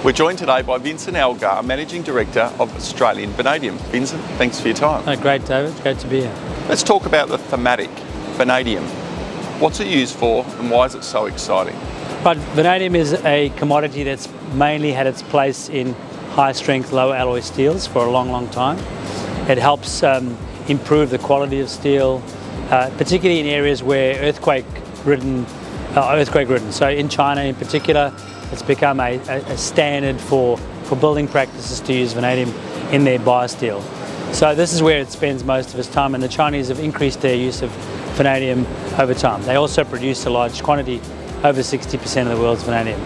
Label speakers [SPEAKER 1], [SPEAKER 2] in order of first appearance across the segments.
[SPEAKER 1] We're joined today by Vincent Algar, Managing Director of Australian Vanadium. Vincent, thanks for your time.
[SPEAKER 2] Oh, great, David. Great to be here.
[SPEAKER 1] Let's talk about the thematic, vanadium. What's it used for and why is it so exciting?
[SPEAKER 2] But vanadium is a commodity that's mainly had its place in high-strength, low-alloy steels for a long, long time. It helps improve the quality of steel, particularly in areas where earthquake-ridden. So in China in particular, it's become a standard for building practices to use vanadium in their bar steel. So this is where it spends most of its time, and the Chinese have increased their use of vanadium over time. They also produce a large quantity, over 60% of the world's vanadium.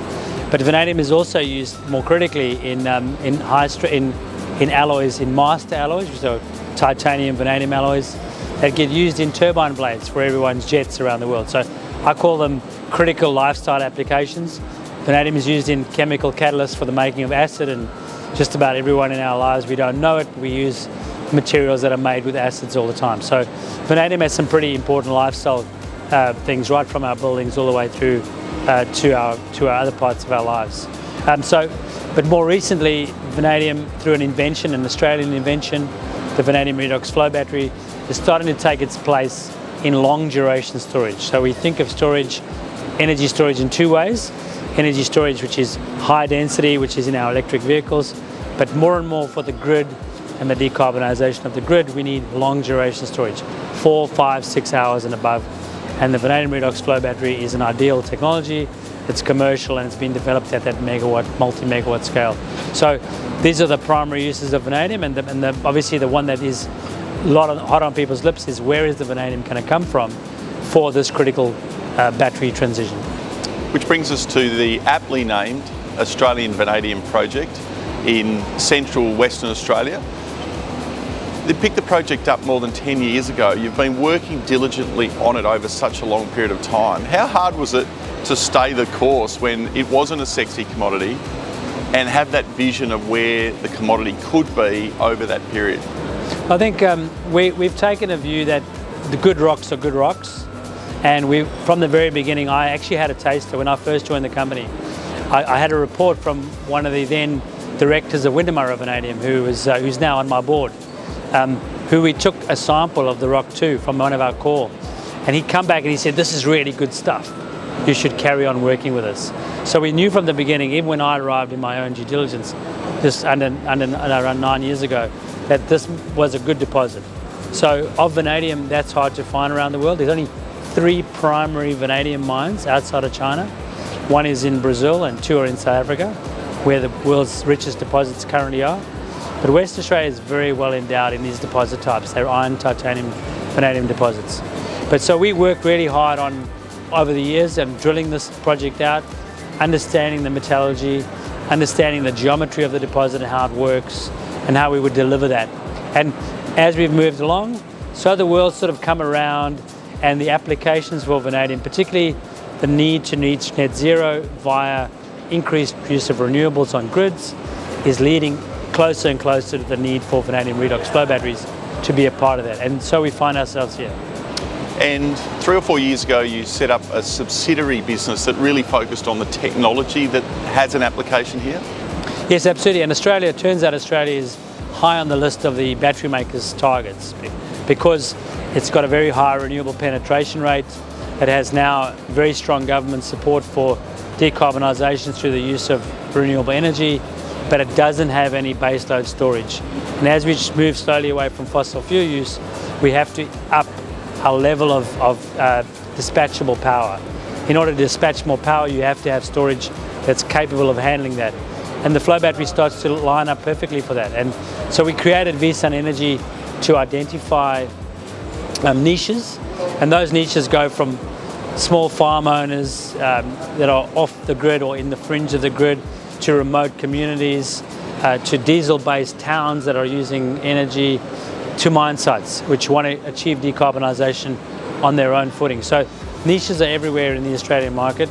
[SPEAKER 2] But vanadium is also used more critically in alloys, in master alloys, which are titanium vanadium alloys that get used in turbine blades for everyone's jets around the world. So I call them critical lifestyle applications. Vanadium is used in chemical catalysts for the making of acid, and just about everyone in our lives, we don't know it, but we use materials that are made with acids all the time. So vanadium has some pretty important lifestyle things, right from our buildings all the way through to our other parts of our lives. But more recently, vanadium, through an Australian invention, the vanadium redox flow battery, is starting to take its place in long duration storage. So we think of energy storage in two ways. Energy storage, which is high density, which is in our electric vehicles, but more and more for the grid and the decarbonisation of the grid, we need long duration storage, 4, 5, 6 hours and above. And the vanadium redox flow battery is an ideal technology. It's commercial and it's been developed at that multi-megawatt scale. So these are the primary uses of vanadium, and obviously the one that is hot on people's lips is, where is the vanadium going to come from for this critical battery transition?
[SPEAKER 1] Which brings us to the aptly named Australian Vanadium Project in central Western Australia. They picked the project up more than 10 years ago. You've been working diligently on it over such a long period of time. How hard was it to stay the course when it wasn't a sexy commodity and have that vision of where the commodity could be over that period?
[SPEAKER 2] I think we've taken a view that the good rocks are good rocks. And from the very beginning, I actually had a taster when I first joined the company. I had a report from one of the then directors of Windermere Vanadium, who's now on my board, who we took a sample of the rock to from one of our core. And he'd come back and he said, "This is really good stuff. You should carry on working with us." So we knew from the beginning, even when I arrived in my own due diligence, just around 9 years ago, that this was a good deposit. So of vanadium, that's hard to find around the world. There's only 3 primary vanadium mines outside of China. One is in Brazil and 2 are in South Africa, where the world's richest deposits currently are. But Western Australia is very well endowed in these deposit types. They're iron, titanium, vanadium deposits. But so we worked really hard over the years and drilling this project out, understanding the metallurgy, understanding the geometry of the deposit and how it works, and how we would deliver that. And as we've moved along, so the world's sort of come around, and the applications for vanadium, particularly the need to reach net zero via increased use of renewables on grids, is leading closer and closer to the need for vanadium redox flow batteries to be a part of that. And so we find ourselves here.
[SPEAKER 1] And 3 or 4 years ago, you set up a subsidiary business that really focused on the technology that has an application here?
[SPEAKER 2] Yes, absolutely. And turns out Australia is high on the list of the battery makers' targets, because it's got a very high renewable penetration rate. It has now very strong government support for decarbonisation through the use of renewable energy, but it doesn't have any baseload storage. And as we move slowly away from fossil fuel use, we have to up our level of dispatchable power. In order to dispatch more power, you have to have storage that's capable of handling that. And the flow battery starts to line up perfectly for that. And so we created Vincent Energy to identify niches, and those niches go from small farm owners that are off the grid or in the fringe of the grid, to remote communities, to diesel-based towns that are using energy, to mine sites which want to achieve decarbonisation on their own footing. So niches are everywhere in the Australian market.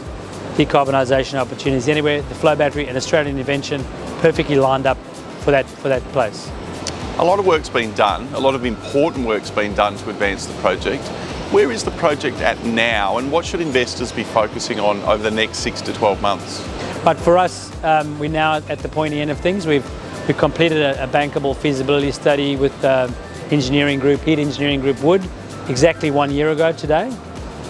[SPEAKER 2] Decarbonisation opportunities anywhere. The flow battery, an Australian invention, perfectly lined up for that place.
[SPEAKER 1] A lot of work's been done, a lot of important work's been done to advance the project. Where is the project at now, and what should investors be focusing on over the next 6 to 12 months?
[SPEAKER 2] But for us, we're now at the pointy end of things. We've completed a bankable feasibility study with engineering group, Heat Engineering Group Wood, exactly 1 year ago today,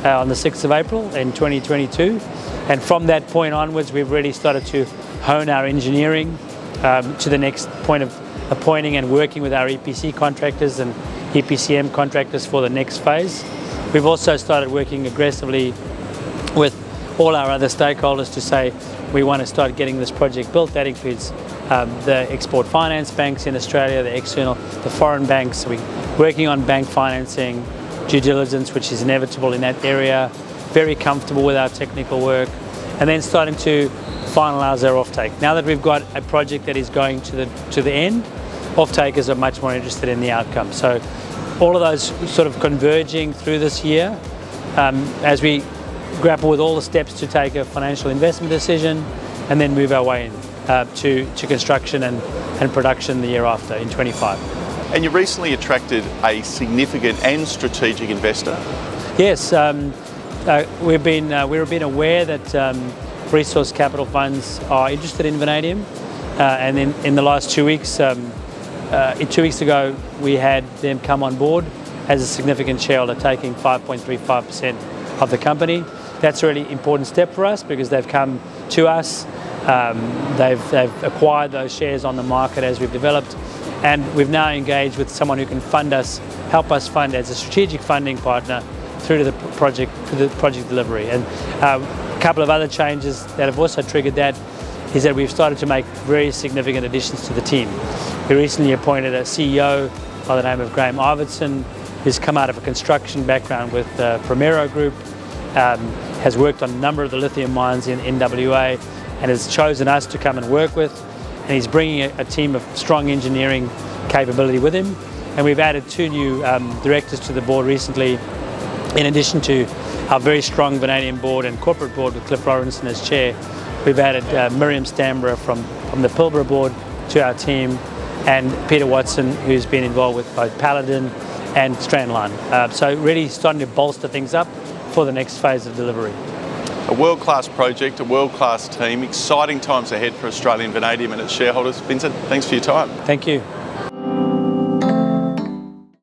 [SPEAKER 2] on the 6th of April in 2022. And from that point onwards, we've really started to hone our engineering to the next point of appointing and working with our EPC contractors and EPCM contractors for the next phase. We've also started working aggressively with all our other stakeholders to say we want to start getting this project built. That includes the export finance banks in Australia, the foreign banks. We're working on bank financing, due diligence, which is inevitable in that area, very comfortable with our technical work, and then starting to finalise our offtake. Now that we've got a project that is going to the end, off-takers are much more interested in the outcome. So all of those sort of converging through this year as we grapple with all the steps to take a financial investment decision and then move our way in to construction and production the year after in 25.
[SPEAKER 1] And you recently attracted a significant and strategic investor.
[SPEAKER 2] Yes, we've been aware that resource capital funds are interested in vanadium, and in the last 2 weeks, 2 weeks ago, we had them come on board as a significant shareholder, taking 5.35% of the company. That's a really important step for us because they've come to us, they've acquired those shares on the market as we've developed, and we've now engaged with someone who can fund us, help us fund as a strategic funding partner through to the project delivery. And a couple of other changes that have also triggered that is that we've started to make very significant additions to the team. We recently appointed a CEO by the name of Graham Arvidsson, who's come out of a construction background with Primero Group, has worked on a number of the lithium mines in WA, and has chosen us to come and work with. And he's bringing a team of strong engineering capability with him. And we've added 2 new directors to the board recently, in addition to our very strong vanadium board and corporate board with Cliff Lawrenson as chair. We've added Miriam Stamborough from the Pilbara board to our team, and Peter Watson, who's been involved with both Paladin and Strandline. So really starting to bolster things up for the next phase of delivery.
[SPEAKER 1] A world-class project, a world-class team, exciting times ahead for Australian Vanadium and its shareholders. Vincent, thanks for your time.
[SPEAKER 2] Thank you.